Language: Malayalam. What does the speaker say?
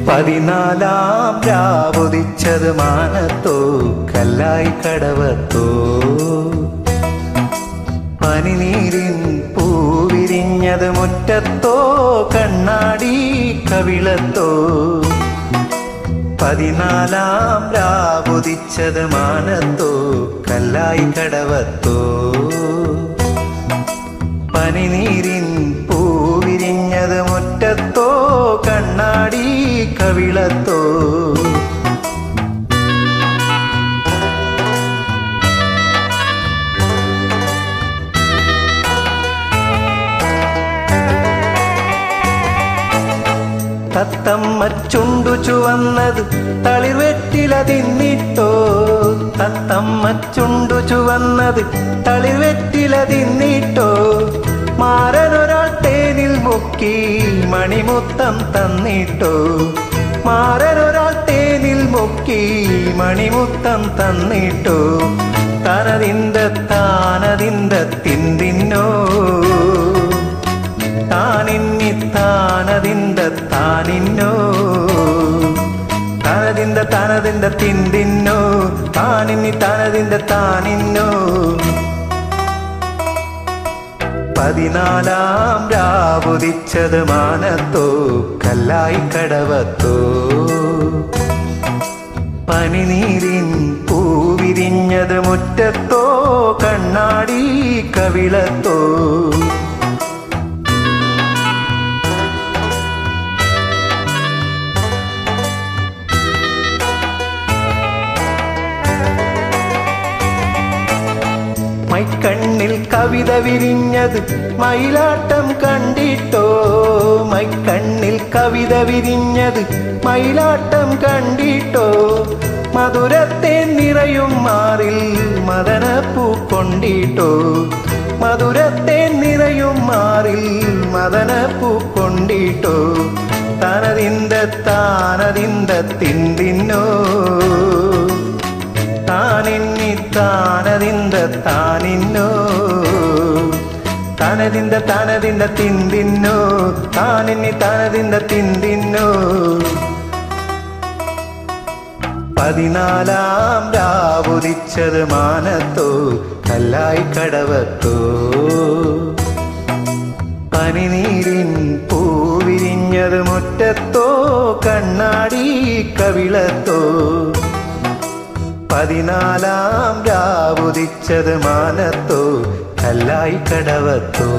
പതിനാലാം രാവുദിച്ചത് മാനത്തോ കല്ലായി കടവത്തോ പനിനീരിൻ പൂവിരിഞ്ഞത് മുറ്റത്തോ കണ്ണാടി കവിളത്തോ പതിനാലാം രാവുദിച്ചത് മാനത്തോ കല്ലായി കടവത്തോ പനിനീരിൻ പൂവിരിഞ്ഞത് മുറ്റത്തോ കണ്ണാടി കവിളത്തോ തത്തമ്മ ചുണ്ടു ചുവന്നത് തളിർവെറ്റില തിന്നിട്ടോ തത്തമ്മ ചുണ്ടു ചുവന്നത് തളിർവെറ്റില തിന്നിട്ടോ മാരനൊരാൾ തേനിൽ മുക്കി മണിമുത്തം തന്നിട്ടോ മാരനൊരാൾ തേനിൽ മുക്കി മണിമുത്തം തന്നിട്ടോ തനതിന്ത താനതിന്ത തിന്തിന്നോ താനിന്നി താനതിന്ത താനിന്നോ തനതിന്ത തനതിന്ത തിന്തിന്നോ താനിന്നി താനതിന്ത താനിന്നോ പതിനാലാം രാവുദിച്ചത് മാനത്തോ കല്ലായി കടവത്തോ പനിനീരിൻ പൂവിരിഞ്ഞത് മുറ്റത്തോ കണ്ണാടി കവിളത്തോ മൈക്കണ്ണിൽ കവിത വിരിഞ്ഞത് മയിലാട്ടം കണ്ടിട്ടോ മൈക്കണ്ണിൽ കവിത വിരിഞ്ഞത് മയിലാട്ടം കണ്ടിട്ടോ മധുരത്തെ നിറയും മാറിൽ മദനപ്പൂ കൊണ്ടിട്ടോ മധുരത്തെ നിറയും മാറിൽ മദനപ്പൂ കൊണ്ടിട്ടോ തനതിന്ത താനതിന്ത തിന്തിന്നോ താനിന്നി താനതിന്ത താനിന്നോ തനതിന്ത തനതിന്ത തിന്തിന്നോ താനിന്നി താനതിന്ത തിന്തിന്നോ പതിനാലാം രാവുദിച്ചത് മാനത്തോ കല്ലായി കടവത്തോ പനിനീരിൻ പൂവിരിഞ്ഞത് മുറ്റത്തോ കണ്ണാടി കവിളത്തോ പതിനാലാം രാവുദിച്ചത് മാനത്തോ കല്ലായി കടവത്തോ